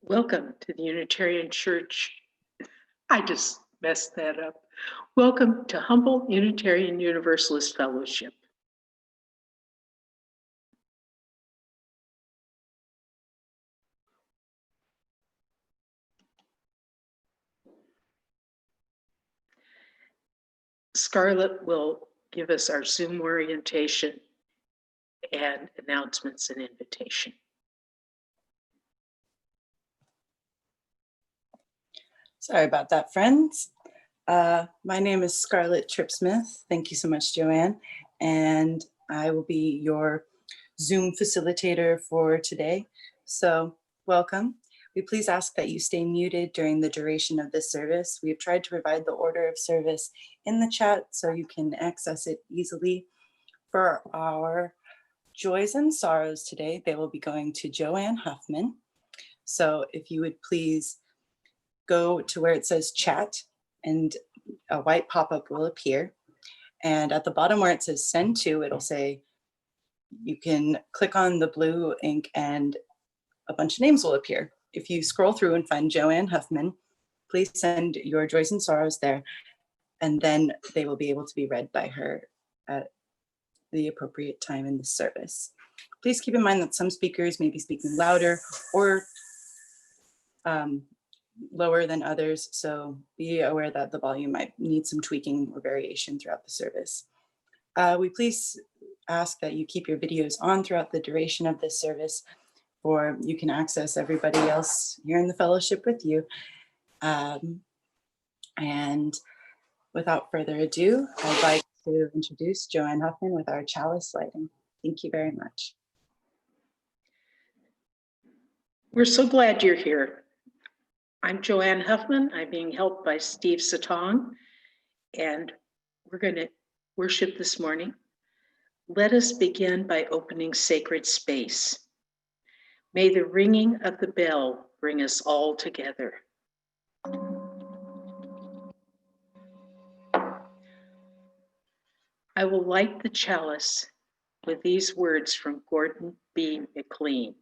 Welcome to the Unitarian Church. I just messed that up. Welcome to Humble Unitarian Universalist Fellowship. Scarlett will give us our Zoom orientation and announcements and invitation. Sorry about that, friends. My name is Scarlett Tripp-Smith. Thank you so much, Joanne. And I will be your Zoom facilitator for today. So welcome. We please ask that you stay muted during the duration of this service. We have tried to provide the order of service in the chat so you can access it easily. For our joys and sorrows today, they will be going to Joanne Huffman. So if you would please go to where it says chat and a white pop-up will appear. And at the bottom where it says send to, it'll say, you can click on the blue ink and a bunch of names will appear. If you scroll through and find Joanne Huffman, please send your joys and sorrows there. And then they will be able to be read by her at the appropriate time in the service. Please keep in mind that some speakers may be speaking louder or lower than others, so be aware that the volume might need some tweaking or variation throughout the service. We please ask that you keep your videos on throughout the duration of this service, or you can access everybody else here in the fellowship with you. And without further ado, I'd like to introduce Joanne Huffman with our chalice lighting. Thank you very much. We're so glad you're here. I'm Joanne Huffman. I'm being helped by Steve Satong, and we're going to worship this morning. Let us begin by opening sacred space. May the ringing of the bell bring us all together. I will light the chalice with these words from Gordon B. McLean.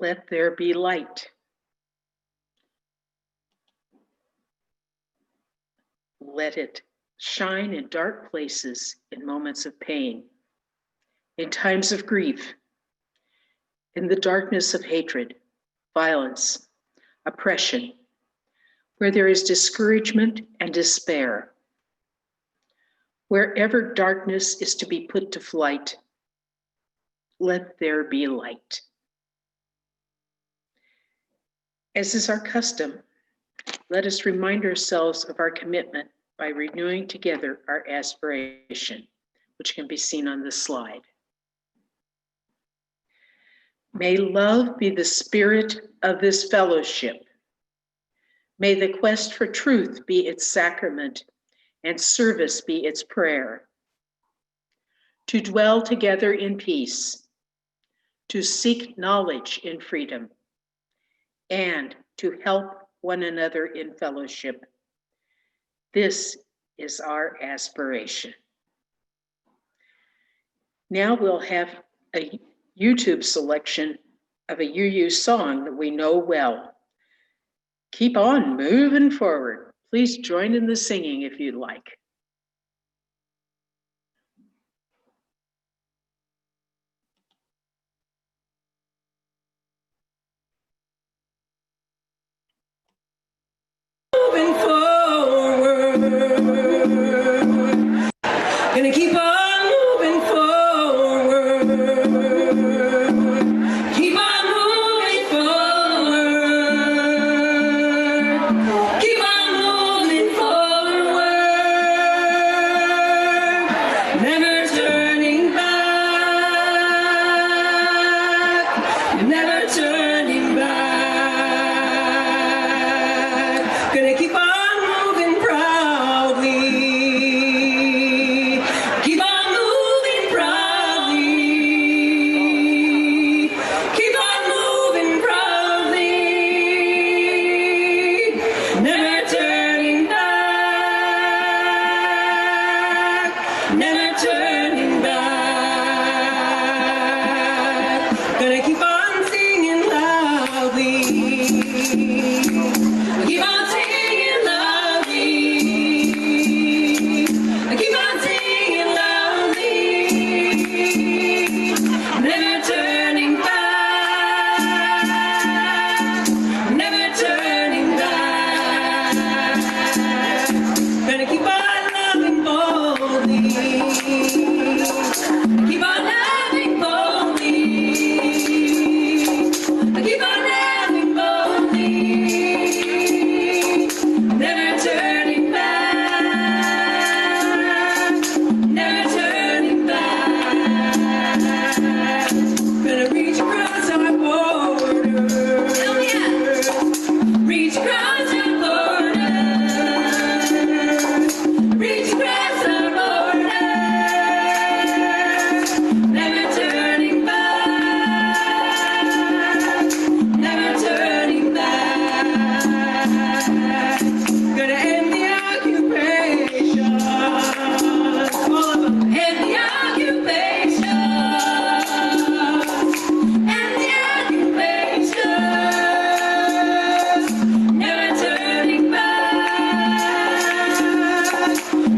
Let there be light. Let it shine in dark places in moments of pain, in times of grief, in the darkness of hatred, violence, oppression, where there is discouragement and despair. Wherever darkness is to be put to flight, let there be light. As is our custom, let us remind ourselves of our commitment by renewing together our aspiration, which can be seen on this slide. May love be the spirit of this fellowship. May the quest for truth be its sacrament and service be its prayer. To dwell together in peace, to seek knowledge in freedom, and to help one another in fellowship. This is our aspiration. Now we'll have a YouTube selection of a UU song that we know well. Keep on moving forward. Please join in the singing if you'd like. Moving forward, gonna keep on moving forward, keep on moving forward, keep on moving forward, never turning back, never turning back. Gonna keep on moving proudly. Keep on moving proudly. Keep on moving proudly. Never turning back. Never turning across the border, reach across the border, never turning back, never turning back. Gonna end the occupation, all of them. End the occupation, end the occupation, never turning back,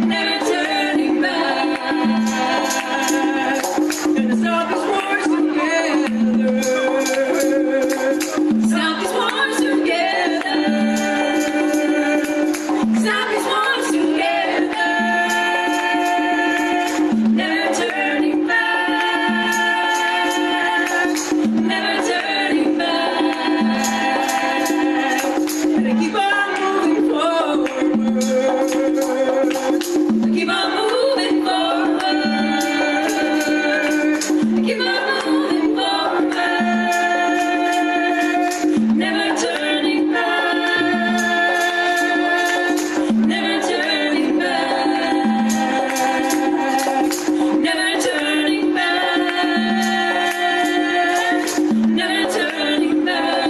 never turning back. Gonna stop these wars together, stop these wars together, stop these wars together, never turning back, never turning back. Gonna keep on moving forward, keep on moving forward, keep on moving forward, never turning back, never turning back, never turning back, never turning back,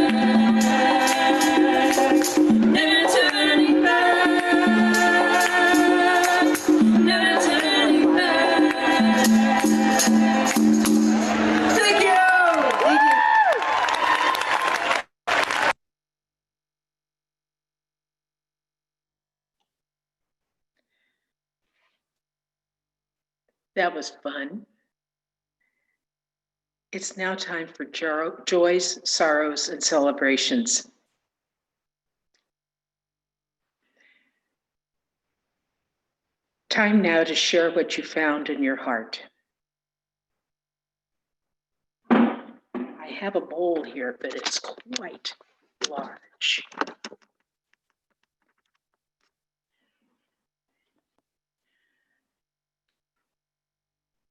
never turning back, never turning back. Thank you. That was fun. It's now time for joys, sorrows, and celebrations. Time now to share what you found in your heart. I have a bowl here, but it's quite large.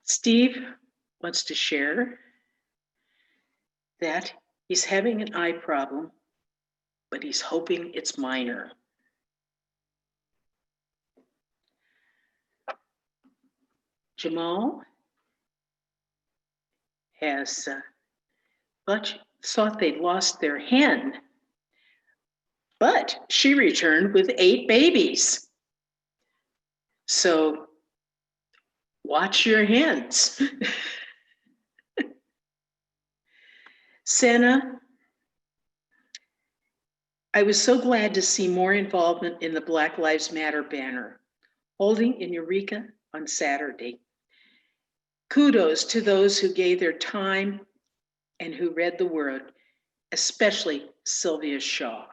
Steve wants to share that he's having an eye problem, but he's hoping it's minor. Jamal has thought they'd lost their hen, but she returned with 8 babies. So watch your hens. Santa, I was so glad to see more involvement in the Black Lives Matter banner holding in Eureka on Saturday. Kudos to those who gave their time and who read the word, especially Sylvia Shaw.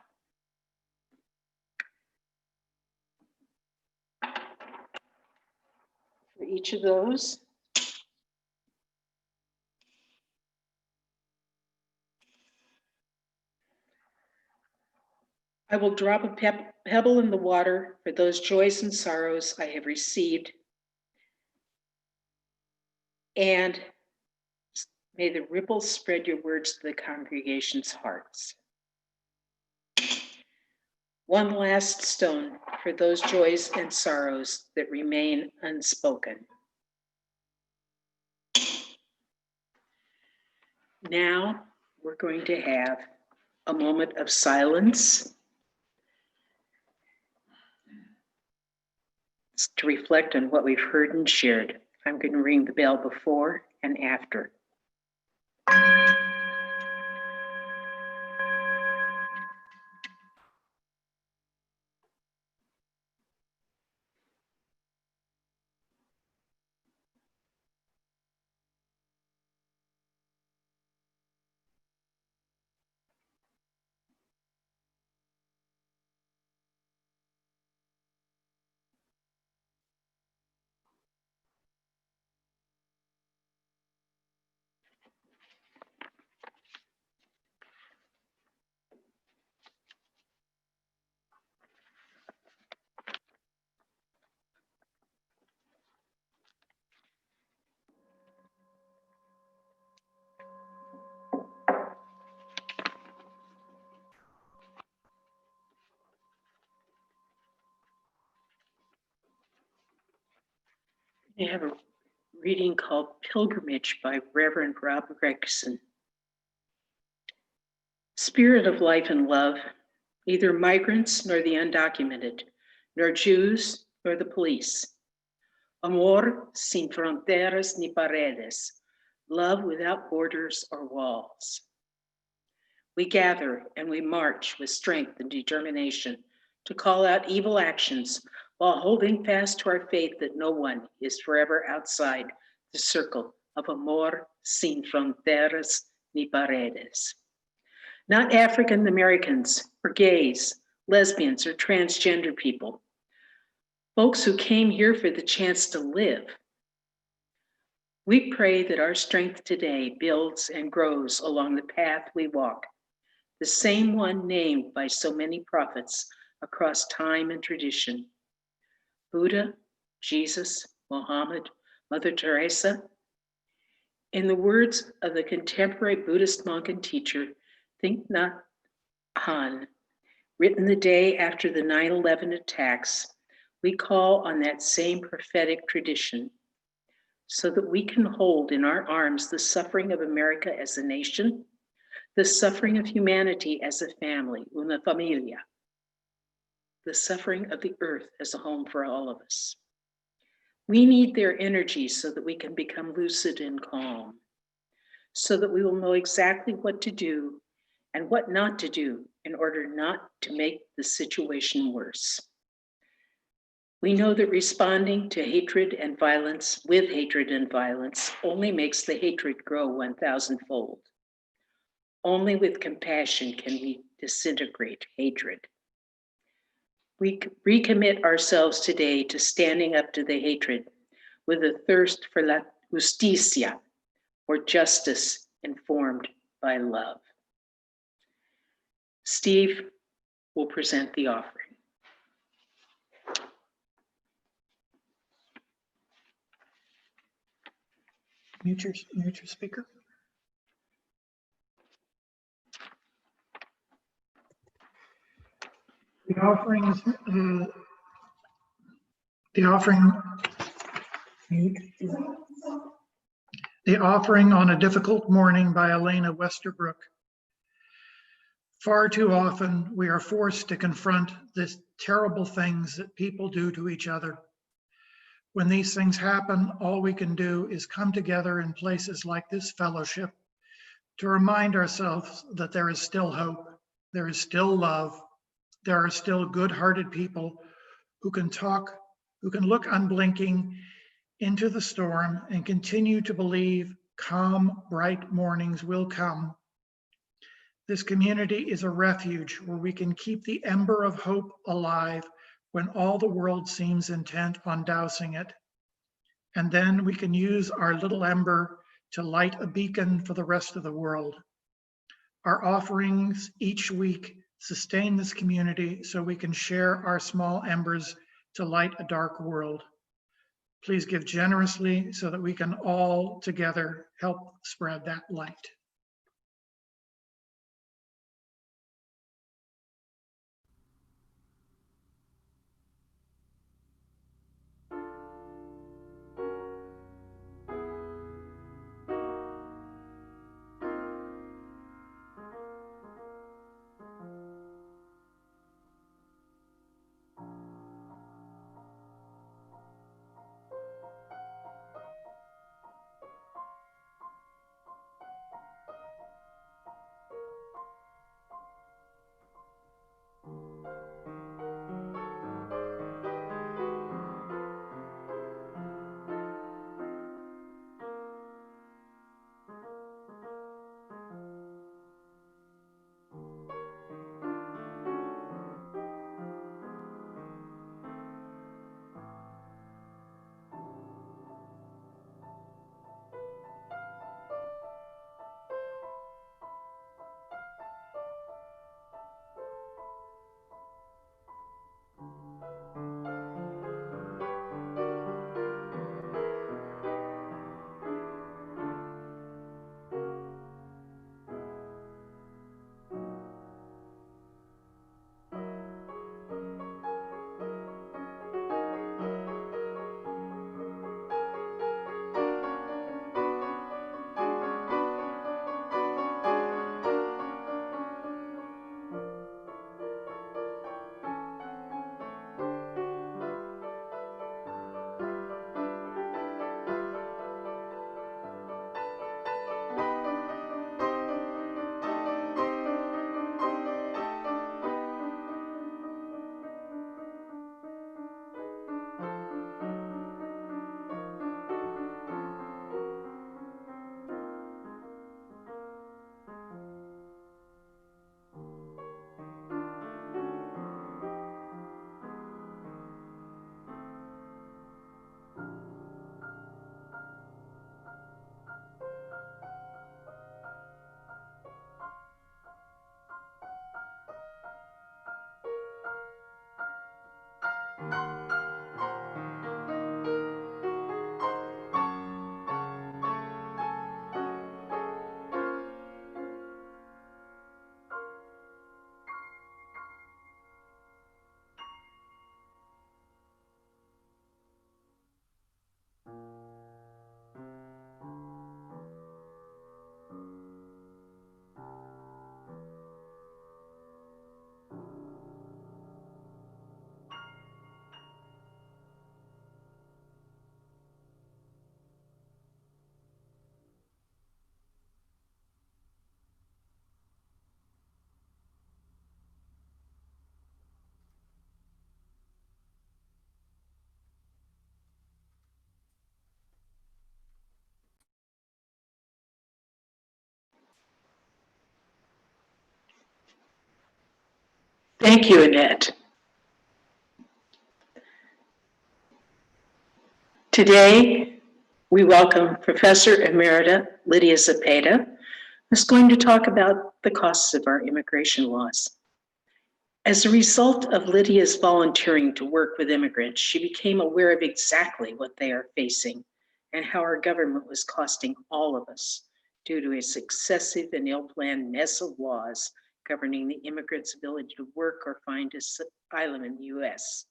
For each of those, I will drop a pebble in the water for those joys and sorrows I have received, and may the ripples spread your words to the congregation's hearts. One last stone for those joys and sorrows that remain unspoken. Now we're going to have a moment of silence to reflect on what we've heard and shared. I'm going to ring the bell before and after. We have a reading called Pilgrimage by Reverend Rob Gregson. Spirit of life and love, neither migrants nor the undocumented, nor Jews nor the police. Amor sin fronteras ni paredes, love without borders or walls. We gather and we march with strength and determination to call out evil actions while holding fast to our faith that no one is forever outside the circle of amor sin fronteras ni paredes. Not African Americans or gays, lesbians, or transgender people. Folks who came here for the chance to live. We pray that our strength today builds and grows along the path we walk, the same one named by so many prophets across time and tradition. Buddha, Jesus, Muhammad, Mother Teresa. In the words of the contemporary Buddhist monk and teacher, Thich Nhat Hanh, written the day after the 9/11 attacks, we call on that same prophetic tradition so that we can hold in our arms the suffering of America as a nation, the suffering of humanity as a family, una familia, the suffering of the earth as a home for all of us. We need their energy so that we can become lucid and calm, so that we will know exactly what to do and what not to do in order not to make the situation worse. We know that responding to hatred and violence with hatred and violence only makes the hatred grow 1,000-fold. Only with compassion can we disintegrate hatred. We recommit ourselves today to standing up to the hatred with a thirst for la justicia, or justice informed by love. Steve will present the offering. Mute your speaker. The offering is the offering on a difficult morning by Elena Westerbrook. Far too often we are forced to confront the terrible things that people do to each other. When these things happen, all we can do is come together in places like this fellowship to remind ourselves that there is still hope, there is still love, there are still good-hearted people who can look unblinking into the storm and continue to believe calm, bright mornings will come. This community is a refuge where we can keep the ember of hope alive when all the world seems intent on dousing it. And then we can use our little ember to light a beacon for the rest of the world. Our offerings each week sustain this community so we can share our small embers to light a dark world. Please give generously so that we can all together help spread that light. Thank you, Annette. Today, we welcome Professor Emerita Lydia Zepeda, who's going to talk about the costs of our immigration laws. As a result of Lydia's volunteering to work with immigrants, she became aware of exactly what they are facing and how our government was costing all of us due to its excessive and ill-planned mess of laws governing the immigrants' ability to work or find asylum in the US.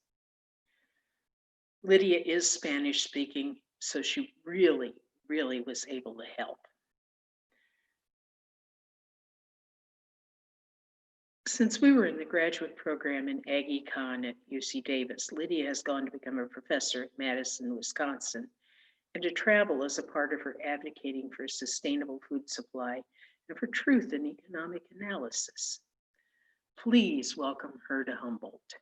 Lydia is Spanish speaking, so she really was able to help. Since we were in the graduate program in Ag Econ at UC Davis, Lydia has gone to become a professor at Madison, Wisconsin, and to travel as a part of her advocating for a sustainable food supply and for truth in economic analysis. Please welcome her to Humboldt.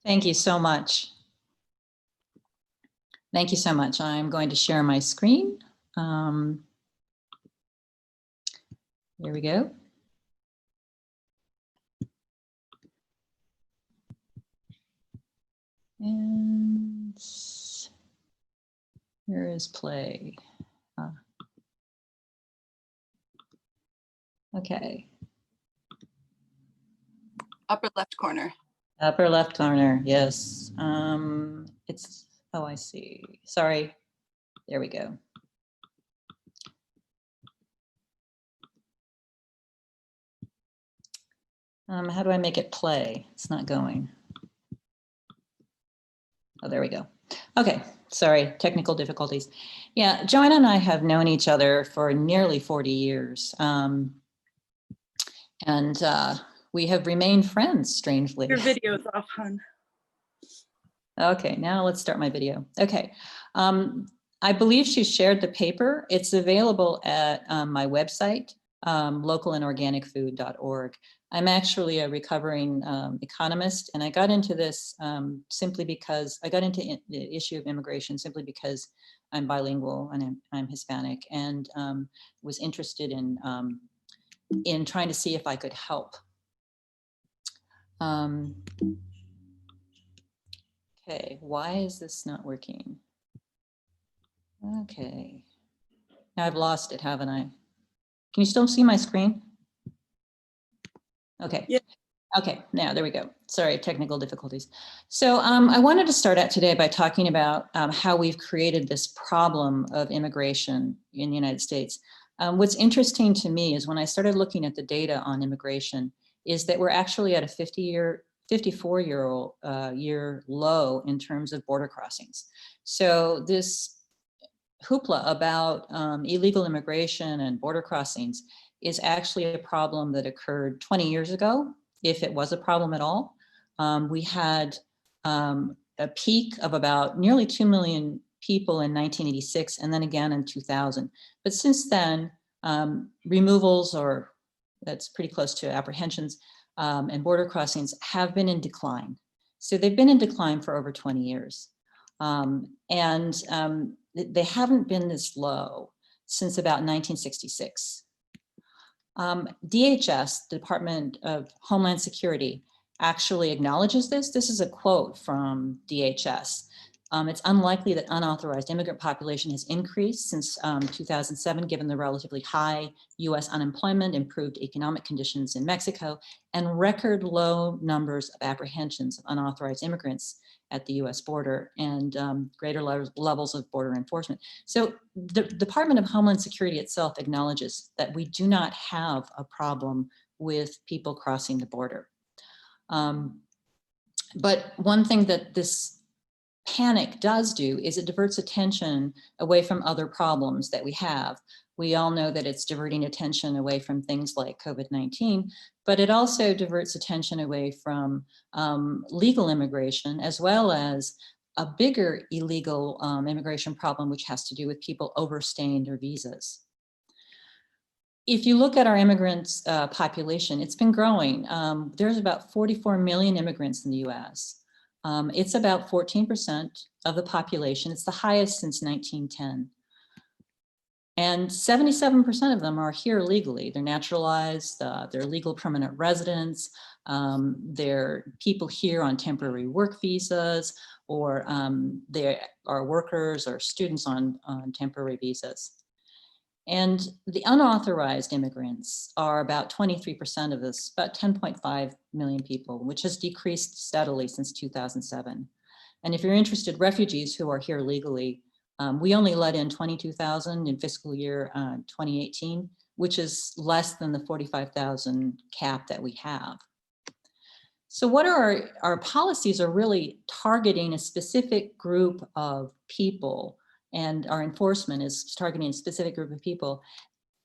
Thank you so much. Thank you so much. I'm going to share my screen. Here we go. And here is play. Okay. Upper left corner. Upper left corner, yes. It's, oh, I see. Sorry. There we go. How do I make it play? It's not going. Oh, there we go. Okay, sorry, technical difficulties. Yeah, Joanna and I have known each other for nearly 40 years. We have remained friends, strangely. Your video's off, hon. Okay, now let's start my video. Okay, I believe she shared the paper. It's available at my website, localandorganicfood.org. I'm actually a recovering economist, and I got into this simply because I got into the issue of immigration simply because I'm bilingual and I'm Hispanic, and was interested in trying to see if I could help. Okay, why is this not working? Okay, now I've lost it, haven't I? Can you still see my screen? Okay. Yeah. Okay, now there we go. Sorry, technical difficulties. So I wanted to start out today by talking about how we've created this problem of immigration in the United States. What's interesting to me is when I started looking at the data on immigration is that we're actually at a 54-year low in terms of border crossings. So this hoopla about illegal immigration and border crossings is actually a problem that occurred 20 years ago, if it was a problem at all. We had a peak of about nearly 2 million people in 1986 and then again in 2000. But since then, removals, or that's pretty close to apprehensions, and border crossings have been in decline. So they've been in decline for over 20 years. They haven't been this low since about 1966. DHS, Department of Homeland Security, actually acknowledges this. This is a quote from DHS. It's unlikely that unauthorized immigrant population has increased since 2007, given the relatively high US unemployment, improved economic conditions in Mexico, and record low numbers of apprehensions of unauthorized immigrants at the US border, and greater levels of border enforcement. So the Department of Homeland Security itself acknowledges that we do not have a problem with people crossing the border. But one thing that this panic does do is it diverts attention away from other problems that we have. We all know that it's diverting attention away from things like COVID-19, but it also diverts attention away from legal immigration, as well as a bigger illegal immigration problem, which has to do with people overstaying their visas. If you look at our immigrants population, it's been growing. There's about 44 million immigrants in the US. It's about 14% of the population. It's the highest since 1910. And 77% of them are here legally. They're naturalized, they're legal permanent residents, they're people here on temporary work visas, or they are workers or students on temporary visas. And the unauthorized immigrants are about 23% of this, about 10.5 million people, which has decreased steadily since 2007. And if you're interested, refugees who are here legally, we only let in 22,000 in fiscal year 2018, which is less than the 45,000 cap that we have. So what are our policies are really targeting a specific group of people, and our enforcement is targeting a specific group of people.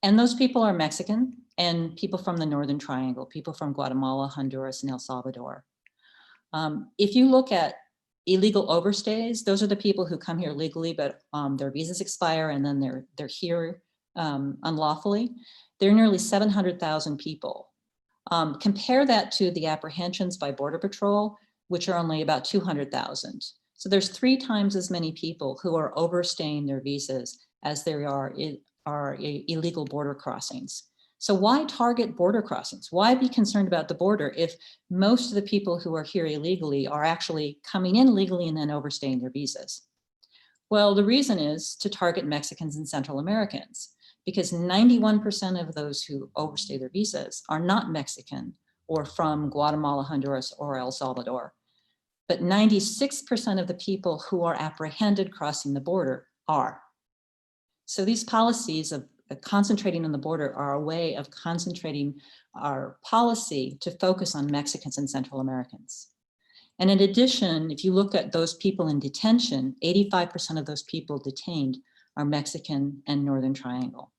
And those people are Mexican and people from the Northern Triangle, people from Guatemala, Honduras, and El Salvador. If you look at illegal overstays, those are the people who come here legally, but their visas expire and then they're here unlawfully. There are nearly 700,000 people. Compare that to the apprehensions by Border Patrol, which are only about 200,000. So there's 3 times as many people who are overstaying their visas as there are illegal border crossings. So why target border crossings? Why be concerned about the border if most of the people who are here illegally are actually coming in legally and then overstaying their visas? Well, the reason is to target Mexicans and Central Americans, because 91% of those who overstay their visas are not Mexican or from Guatemala, Honduras, or El Salvador. But 96% of the people who are apprehended crossing the border are. So these policies of concentrating on the border are a way of concentrating our policy to focus on Mexicans and Central Americans. And in addition, if you look at those people in detention, 85% of those people detained are Mexican and Northern Triangle.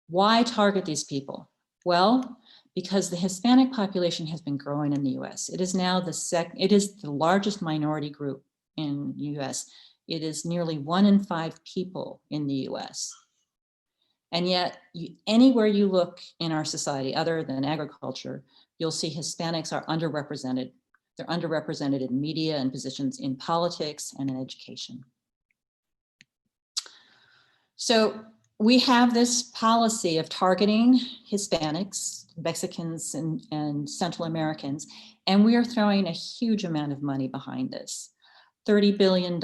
Why target these people? Well, because the Hispanic population has been growing in the US. It is now it is the largest minority group in the US. It is nearly 1 in 5 people in the US. And yet, anywhere you look in our society, other than agriculture, you'll see Hispanics are underrepresented. They're underrepresented in media and positions in politics and in education. So we have this policy of targeting Hispanics, Mexicans, and Central Americans, and we are throwing a huge amount of money behind this, $30 billion.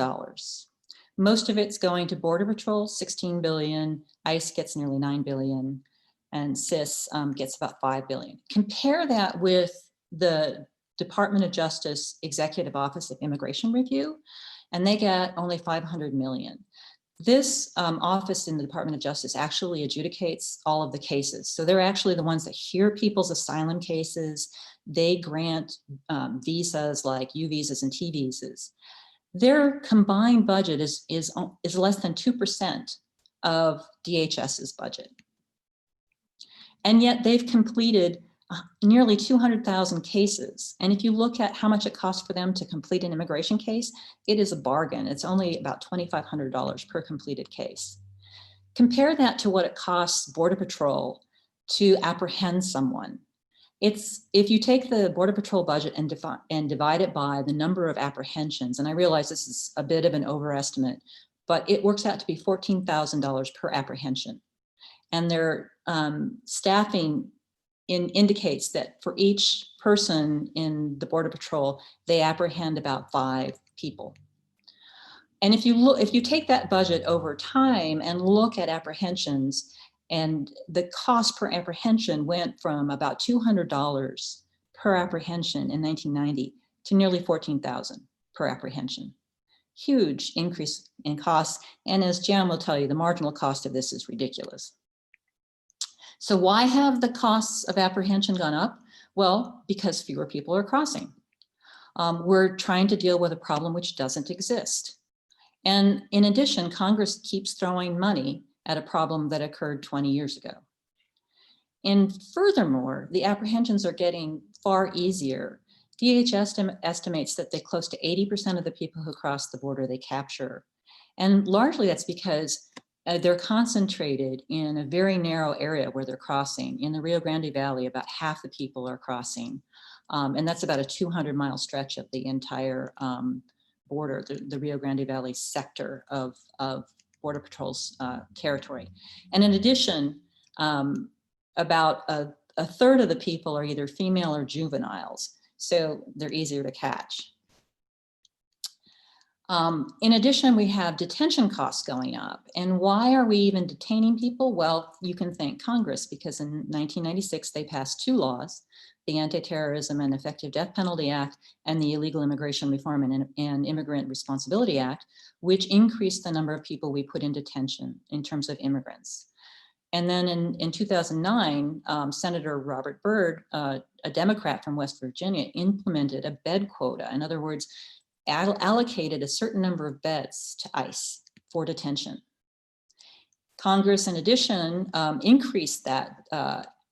Most of it's going to Border Patrol, 16 billion, ICE gets nearly 9 billion, and CIS gets about 5 billion. Compare that with the Department of Justice Executive Office of Immigration Review, and they get only 500 million. This office in the Department of Justice actually adjudicates all of the cases. So they're actually the ones that hear people's asylum cases. They grant visas like U visas and T visas. Their combined budget is less than 2% of DHS's budget. And yet they've completed nearly 200,000 cases. And if you look at how much it costs for them to complete an immigration case, it is a bargain. It's only about $2,500 per completed case. Compare that to what it costs Border Patrol to apprehend someone. If you take the Border Patrol budget and divide it by the number of apprehensions, and I realize this is a bit of an overestimate, but it works out to be $14,000 per apprehension. And their staffing indicates that for each person in the Border Patrol, they apprehend about 5 people. And if you take that budget over time and look at apprehensions, and the cost per apprehension went from about $200 per apprehension in 1990 to nearly $14,000 per apprehension. Huge increase in costs. And as Jan will tell you, the marginal cost of this is ridiculous. So why have the costs of apprehension gone up? Well, because fewer people are crossing. We're trying to deal with a problem which doesn't exist. And in addition, Congress keeps throwing money at a problem that occurred 20 years ago. And furthermore, the apprehensions are getting far easier. DHS estimates that close to 80% of the people who cross the border they capture. And largely that's because they're concentrated in a very narrow area where they're crossing. In the Rio Grande Valley, about half the people are crossing. And that's about a 200-mile stretch of the entire border, the Rio Grande Valley sector of Border Patrol's territory. And in addition, about a third of the people are either female or juveniles, so they're easier to catch. In addition, we have detention costs going up. And why are we even detaining people? Well, you can thank Congress, because in 1996, they passed two laws, the Anti-Terrorism and Effective Death Penalty Act and the Illegal Immigration Reform and Immigrant Responsibility Act, which increased the number of people we put in detention in terms of immigrants. And then in 2009, Senator Robert Byrd, a Democrat from West Virginia, implemented a bed quota. In other words, allocated a certain number of beds to ICE for detention. Congress, in addition, increased that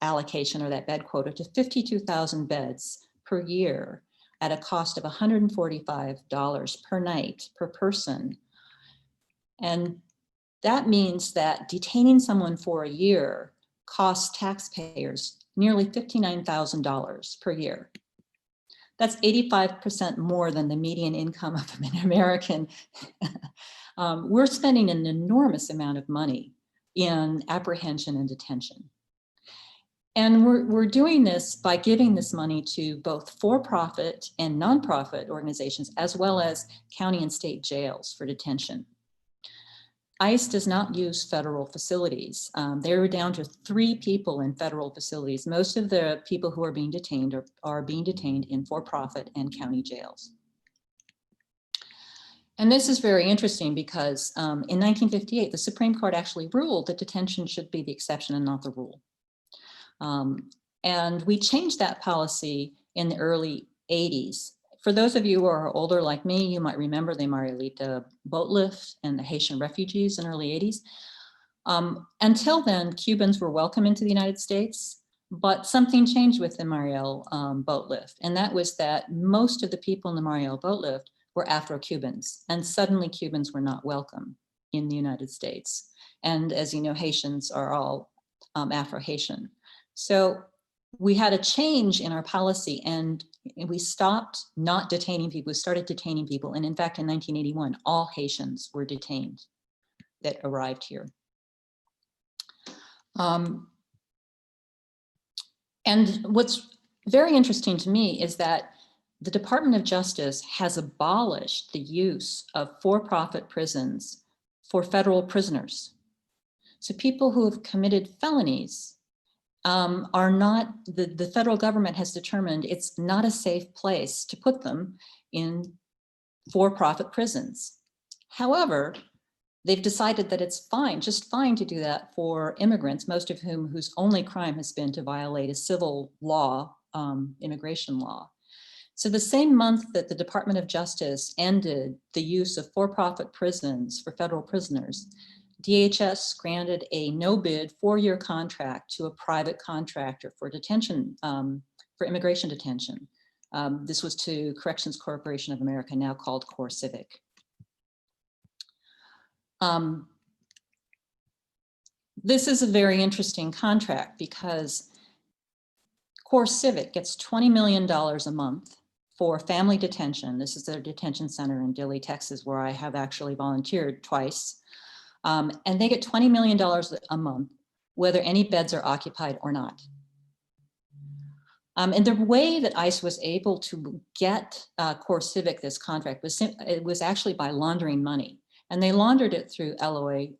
allocation, or that bed quota, to 52,000 beds per year at a cost of $145 per night per person. And that means that detaining someone for a year costs taxpayers nearly $59,000 per year. That's 85% more than the median income of an American. We're spending an enormous amount of money in apprehension and detention. And we're doing this by giving this money to both for-profit and nonprofit organizations, as well as county and state jails for detention. ICE does not use federal facilities. They're down to 3 people in federal facilities. Most of the people who are being detained are being detained in for-profit and county jails. And this is very interesting because in 1958, the Supreme Court actually ruled that detention should be the exception and not the rule. And we changed that policy in the early 80s. For those of you who are older like me, you might remember the Marielita boat lift and the Haitian refugees in the early 80s. Until then, Cubans were welcome into the United States, but something changed with the Mariel boat lift. And that was that most of the people in the Mariel boat lift were Afro-Cubans, and suddenly Cubans were not welcome in the United States. And as you know, Haitians are all Afro-Haitian. So we had a change in our policy, and we stopped not detaining people. We started detaining people. And in fact, in 1981, all Haitians were detained that arrived here. And what's very interesting to me is that the Department of Justice has abolished the use of for-profit prisons for federal prisoners. So people who have committed felonies are not, the federal government has determined it's not a safe place to put them in for-profit prisons. However, they've decided that it's fine, just fine to do that for immigrants, most of whom whose only crime has been to violate a civil law, immigration law. So the same month that the Department of Justice ended the use of for-profit prisons for federal prisoners, DHS granted a no-bid 4-year contract to a private contractor for detention, for immigration detention. This was to Corrections Corporation of America, now called CoreCivic. This is a very interesting contract because CoreCivic gets $20 million a month for family detention. This is their detention center in Dilley, Texas, where I have actually volunteered twice. And they get $20 million a month, whether any beds are occupied or not. And the way that ICE was able to get Core Civic this contract was actually by laundering money. And they laundered it through Eloy,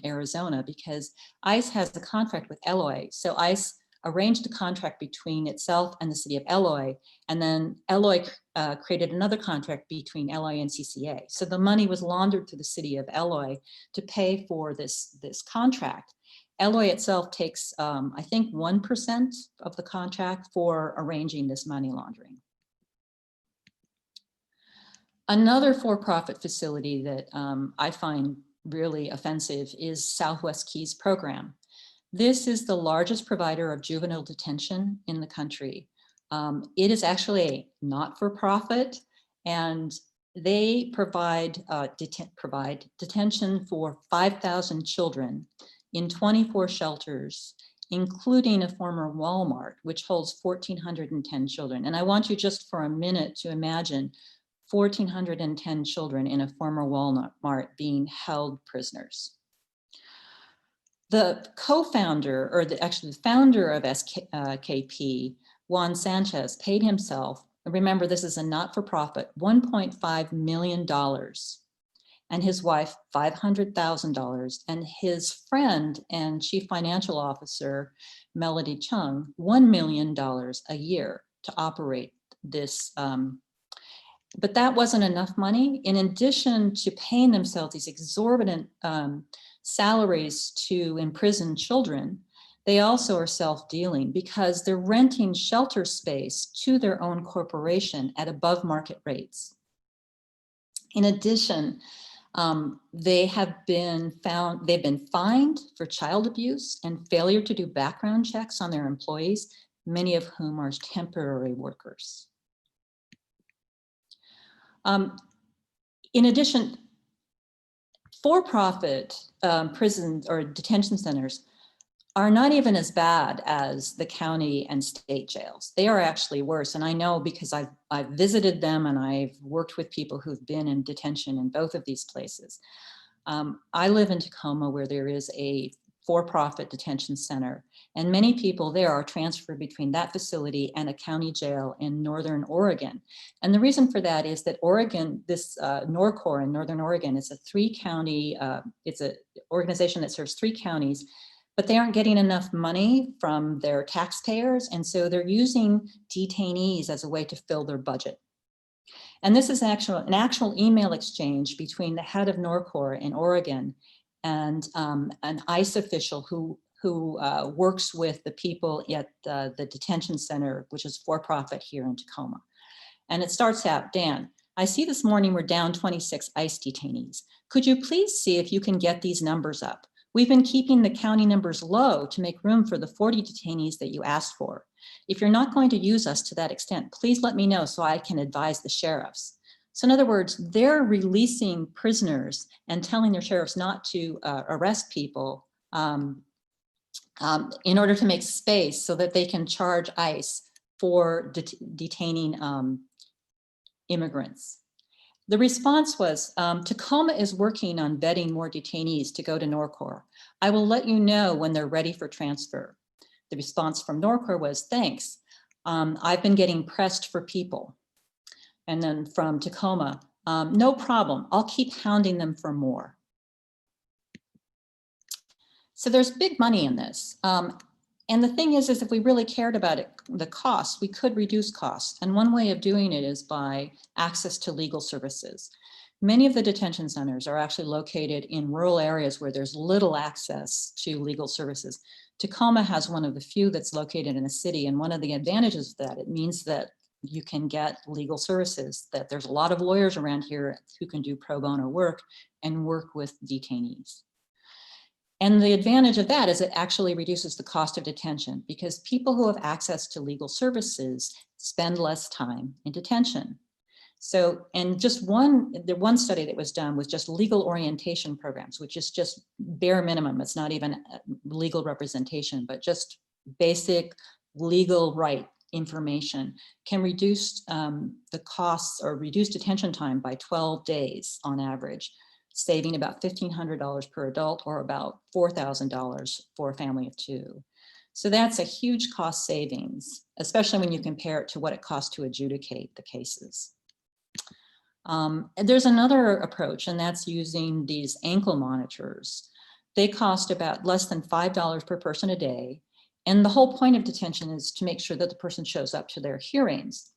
Arizona, because ICE has a contract with Eloy. So ICE arranged a contract between itself and the city of Eloy, and then Eloy created another contract between Eloy and CCA. So the money was laundered through the city of Eloy to pay for this contract. Eloy itself takes, I think, 1% of the contract for arranging this money laundering. Another for-profit facility that I find really offensive is Southwest Keys program. This is the largest provider of juvenile detention in the country. It is actually a not-for-profit, and they provide detention for 5,000 children in 24 shelters, including a former Walmart, which holds 1,410 children. And I want you just for a minute to imagine 1,410 children in a former Walmart being held prisoners. The co-founder, or actually the founder of SKP, Juan Sanchez, paid himself, remember this is a not-for-profit, $1.5 million, and his wife $500,000, and his friend and chief financial officer, Melody Chung, $1 million a year to operate this. But that wasn't enough money. In addition to paying themselves these exorbitant salaries to imprison children, they also are self-dealing because they're renting shelter space to their own corporation at above market rates. In addition, they've been fined for child abuse and failure to do background checks on their employees, many of whom are temporary workers. In addition, for-profit prisons or detention centers are not even as bad as the county and state jails. They are actually worse. And I know because I've visited them and I've worked with people who've been in detention in both of these places. I live in Tacoma, where there is a for-profit detention center, and many people there are transferred between that facility and a county jail in Northern Oregon. And the reason for that is that Oregon, this NORCOR in Northern Oregon, is a it's an organization that serves 3 counties, but they aren't getting enough money from their taxpayers, and so they're using detainees as a way to fill their budget. And this is an actual email exchange between the head of NORCOR in Oregon and an ICE official who works with the people at the detention center, which is for-profit here in Tacoma. And it starts out, Dan, I see this morning we're down 26 ICE detainees. Could you please see if you can get these numbers up? We've been keeping the county numbers low to make room for the 40 detainees that you asked for. If you're not going to use us to that extent, please let me know so I can advise the sheriffs. So in other words, they're releasing prisoners and telling their sheriffs not to arrest people in order to make space so that they can charge ICE for detaining immigrants. The response was, Tacoma is working on vetting more detainees to go to NORCOR. I will let you know when they're ready for transfer. The response from NORCOR was, thanks. I've been getting pressed for people. And then from Tacoma, no problem. I'll keep hounding them for more. So there's big money in this. And the thing is if we really cared about it, the costs, we could reduce costs. And one way of doing it is by access to legal services. Many of the detention centers are actually located in rural areas where there's little access to legal services. Tacoma has one of the few that's located in a city. And one of the advantages of that, it means that you can get legal services, that there's a lot of lawyers around here who can do pro bono work and work with detainees. And the advantage of that is it actually reduces the cost of detention because people who have access to legal services spend less time in detention. So, and just the one study that was done was just legal orientation programs, which is just bare minimum. It's not even legal representation, but just basic legal right information can reduce the costs or reduce detention time by 12 days on average, saving about $1,500 per adult or about $4,000 for a family of 2. So that's a huge cost savings, especially when you compare it to what it costs to adjudicate the cases. And there's another approach, and that's using these ankle monitors. They cost about less than $5 per person a day. And the whole point of detention is to make sure that the person shows up to their hearings.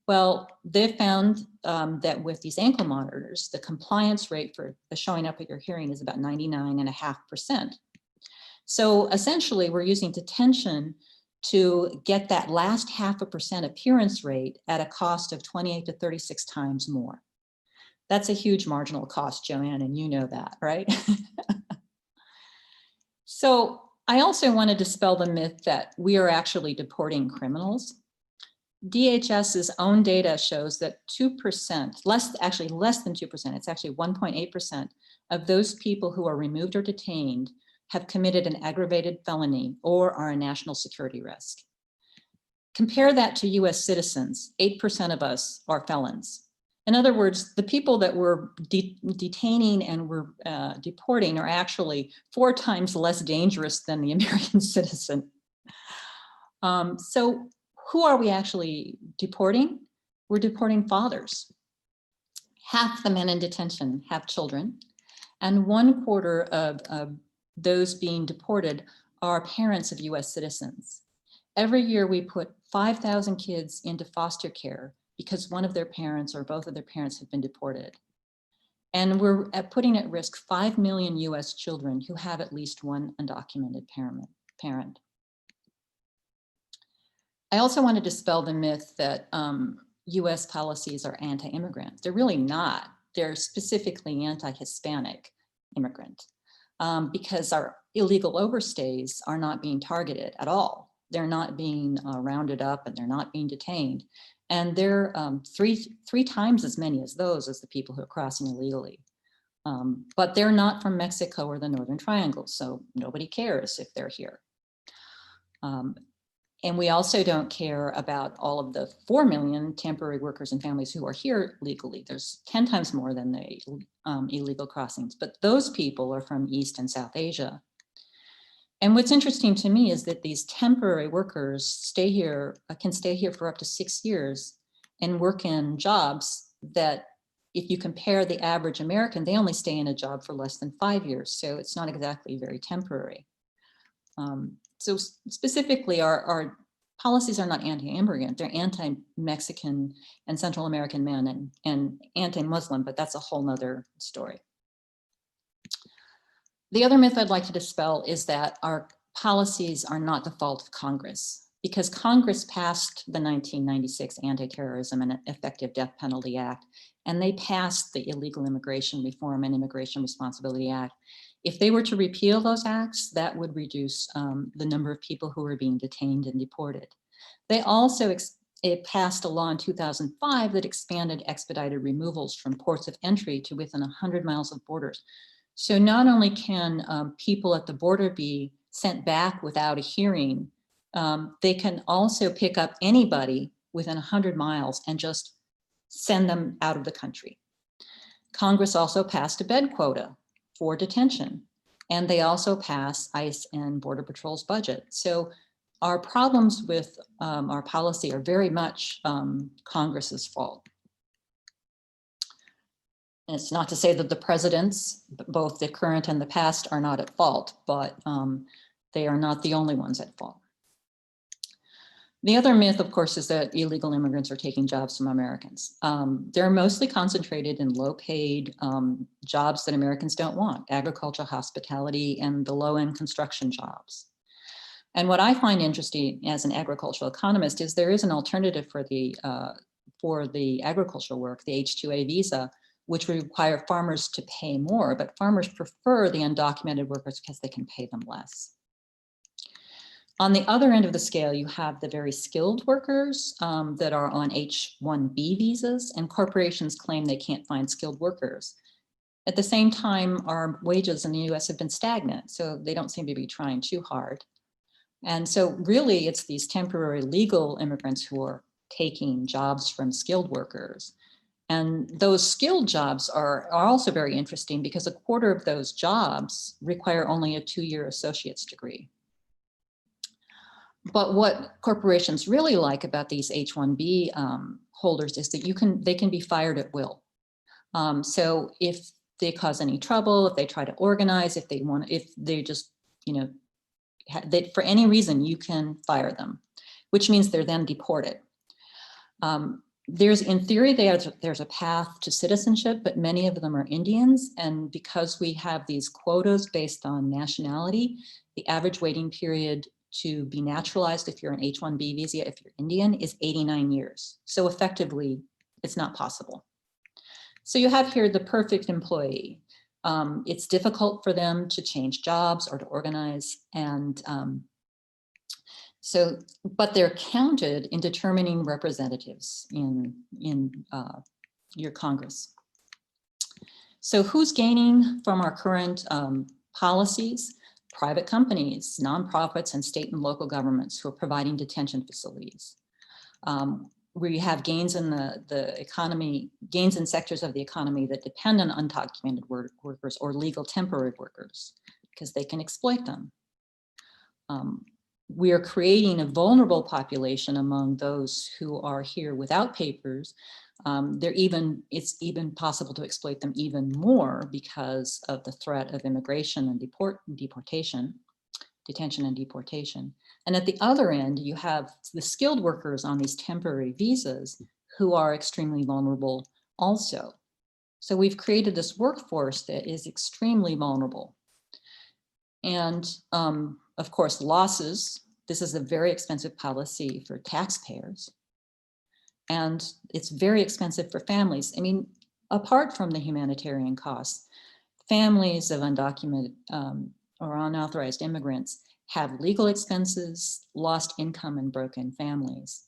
Well, they found that with these ankle monitors, the compliance rate for showing up at your hearing is about 99.5%. So essentially, we're using detention to get that last 0.5% appearance rate at a cost of 28 to 36 times more. That's a huge marginal cost, Joanne, and you know that, right? So I also want to dispel the myth that we are actually deporting criminals. DHS's own data shows that 2%, less than 2%, it's actually 1.8% of those people who are removed or detained have committed an aggravated felony or are a national security risk. Compare that to US citizens, 8% of us are felons. In other words, the people that we're detaining and we're deporting are actually 4 times less dangerous than the American citizen. So who are we actually deporting? We're deporting fathers. Half the men in detention have children, and 1/4 of those being deported are parents of US citizens. Every year we put 5,000 kids into foster care because one of their parents or both of their parents have been deported. And we're putting at risk 5 million US children who have at least one undocumented parent. I also want to dispel the myth that US policies are anti-immigrant. They're really not. They're specifically anti-Hispanic immigrant because our illegal overstays are not being targeted at all. They're not being rounded up and they're not being detained. And they're three times as many as those as the people who are crossing illegally. But they're not from Mexico or the Northern Triangle, so nobody cares if they're here. And we also don't care about all of the 4 million temporary workers and families who are here legally. There's 10 times more than the illegal crossings, but those people are from East and South Asia. And what's interesting to me is that these temporary workers can stay here for up to 6 years and work in jobs that if you compare the average American, they only stay in a job for less than 5 years. So it's not exactly very temporary. So specifically, our policies are not anti-immigrant, they're anti-Mexican and Central American men and anti-Muslim, but that's a whole nother story. The other myth I'd like to dispel is that our policies are not the fault of Congress, because Congress passed the 1996 Anti-Terrorism and Effective Death Penalty Act, and they passed the Illegal Immigration Reform and Immigration Responsibility Act. If they were to repeal those acts, that would reduce the number of people who are being detained and deported. They also passed a law in 2005 that expanded expedited removals from ports of entry to within 100 miles of borders. So not only can people at the border be sent back without a hearing, they can also pick up anybody within 100 miles and just send them out of the country. Congress also passed a bed quota for detention, and they also pass ICE and Border Patrol's budget. So our problems with our policy are very much Congress's fault. And it's not to say that the presidents, both the current and the past, are not at fault, but they are not the only ones at fault. The other myth, of course, is that illegal immigrants are taking jobs from Americans. They're mostly concentrated in low-paid jobs that Americans don't want: agriculture, hospitality, and the low-end construction jobs. And what I find interesting as an agricultural economist is there is an alternative for the agricultural work, the H-2A visa, which would require farmers to pay more, but farmers prefer the undocumented workers because they can pay them less. On the other end of the scale, you have the very skilled workers that are on H-1B visas, and corporations claim they can't find skilled workers. At the same time, our wages in the US have been stagnant, so they don't seem to be trying too hard. And so really, it's these temporary legal immigrants who are taking jobs from skilled workers. And those skilled jobs are also very interesting because 1/4 of those jobs require only a 2-year associate's degree. But what corporations really like about these H-1B holders is that they can be fired at will. So if they cause any trouble, if they try to organize, if they just, you know, for any reason, you can fire them, which means they're then deported. In theory, there's a path to citizenship, but many of them are Indians. And because we have these quotas based on nationality, the average waiting period to be naturalized if you're an H-1B visa, if you're Indian, is 89 years. So effectively, it's not possible. So you have here the perfect employee. It's difficult for them to change jobs or to organize. And but they're counted in determining representatives in your Congress. So who's gaining from our current policies? Private companies, nonprofits, and state and local governments who are providing detention facilities. We have gains in the economy, gains in sectors of the economy that depend on undocumented workers or legal temporary workers because they can exploit them. We are creating a vulnerable population among those who are here without papers. It's even possible to exploit them even more because of the threat of immigration and detention and deportation. And at the other end, you have the skilled workers on these temporary visas who are extremely vulnerable also. So we've created this workforce that is extremely vulnerable. And of course, losses. This is a very expensive policy for taxpayers. And it's very expensive for families. I mean, apart from the humanitarian costs, families of undocumented or unauthorized immigrants have legal expenses, lost income, and broken families.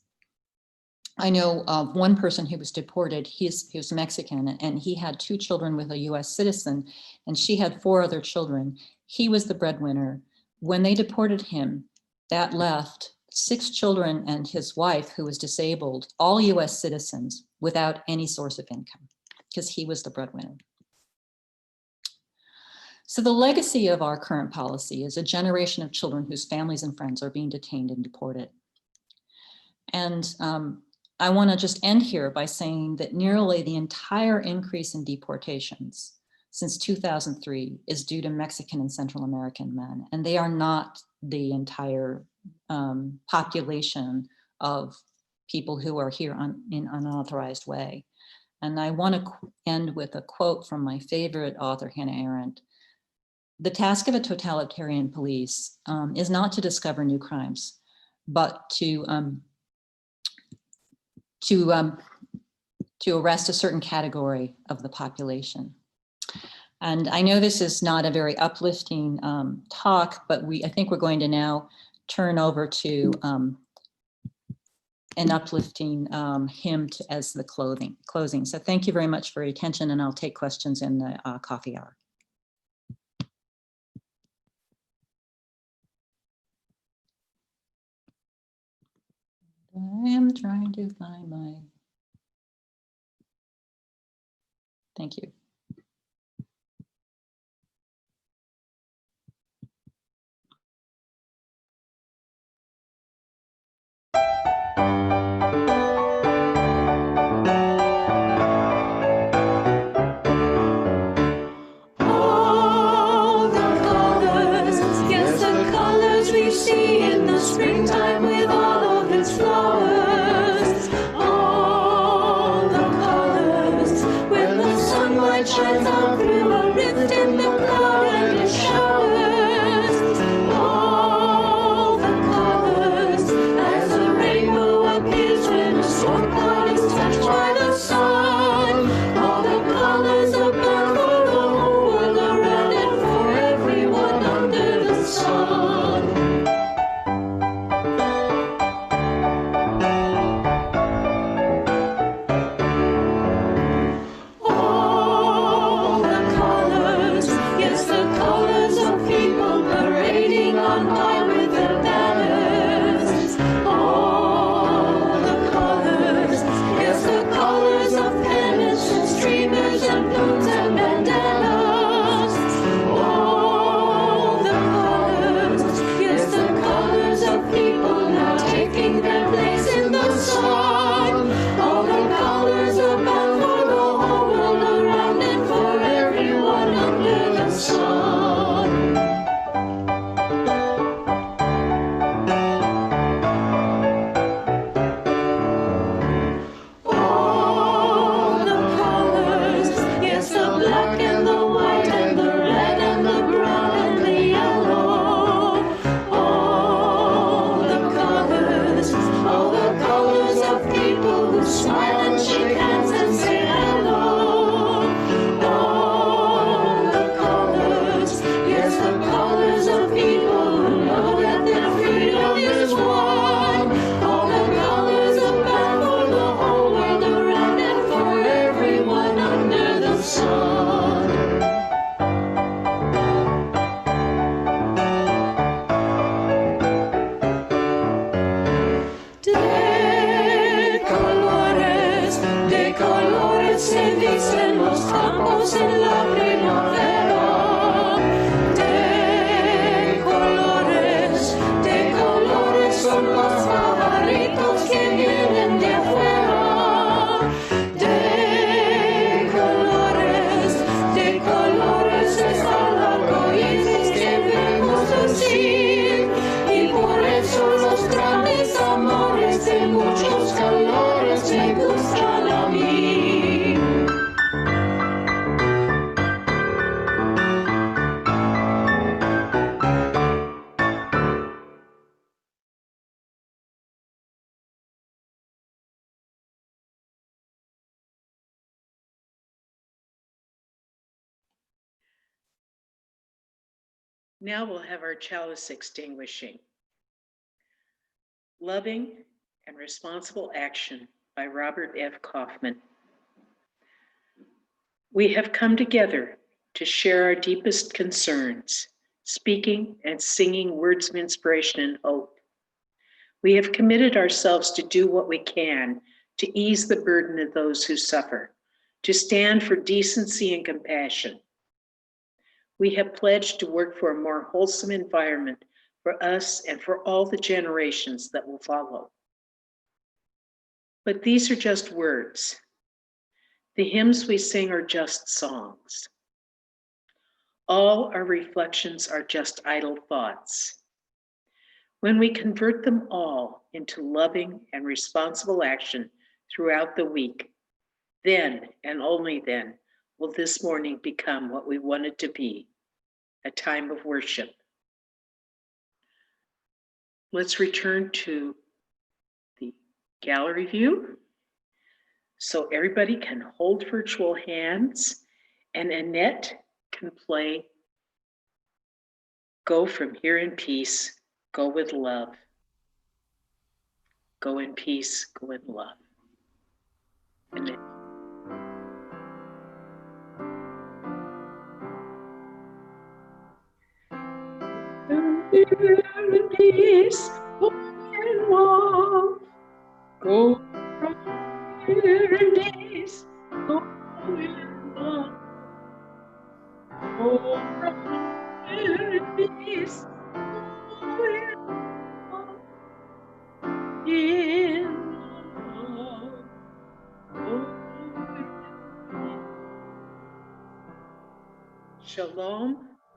I know of one person who was deported. He was Mexican, and he had 2 children with a US citizen, and she had 4 other children. He was the breadwinner. When they deported him, that left 6 children and his wife, who was disabled, all US citizens, without any source of income because he was the breadwinner. So the legacy of our current policy is a generation of children whose families and friends are being detained and deported. And I want to just end here by saying that nearly the entire increase in deportations since 2003 is due to Mexican and Central American men, and they are not the entire population of people who are here in unauthorized way. And I want to end with a quote from my favorite author, Hannah Arendt. The task of a totalitarian police is not to discover new crimes, but to arrest a certain category of the population. And I know this is not a very uplifting talk, but I think we're going to now turn over to an uplifting hymn as the closing. So thank you very much for your attention, and I'll take questions in the coffee hour. I am trying to find my, thank you. All the colors, yes, the colors we see in the springtime with all of its flowers. All the colors, when the sunlight shines out through a rift in the cloud and it showers. All the colors, as the rainbow appears when a storm cloud is touched by the sun. All the colors above for the whole world around and for everyone under the sun. All the colors, yes, the colors of people parading on high with their banners. All the colors, yes, the colors to smile and shake hands and say hello. All the colors, yes, the colors of people who know that their freedom is one. All the colors of man for the whole world around and for everyone under the sun. De colores se visten los campos en la primavera. De colores son los pajaritos que vienen de afuera. De colores es el arco iris que vemos decir. Y por eso los grandes amores de muchos colores me gustan a mí. Now we'll have our chalice extinguishing. Loving and Responsible Action by Robert F. Kaufman. We have come together to share our deepest concerns, speaking and singing words of inspiration and hope. We have committed ourselves to do what we can to ease the burden of those who suffer, to stand for decency and compassion. We have pledged to work for a more wholesome environment for us and for all the generations that will follow. But these are just words. The hymns we sing are just songs. All our reflections are just idle thoughts. When we convert them all into loving and responsible action throughout the week, then and only then will this morning become what we want it to be, a time of worship. Let's return to the gallery view so everybody can hold virtual hands, and Annette can play Go From Here in Peace, Go With Love. Go in peace, go in love. Annette. In peace, go in love. Go from here in peace, go in love. Go from here in peace, go in love. In love, go in peace. Shalom,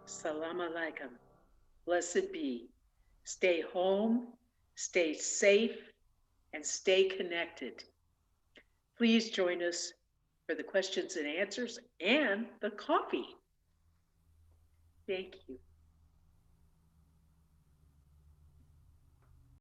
salam alaikum. Blessed be. Stay home, stay safe, and stay connected. Please join us for the questions and answers and the coffee. Thank you.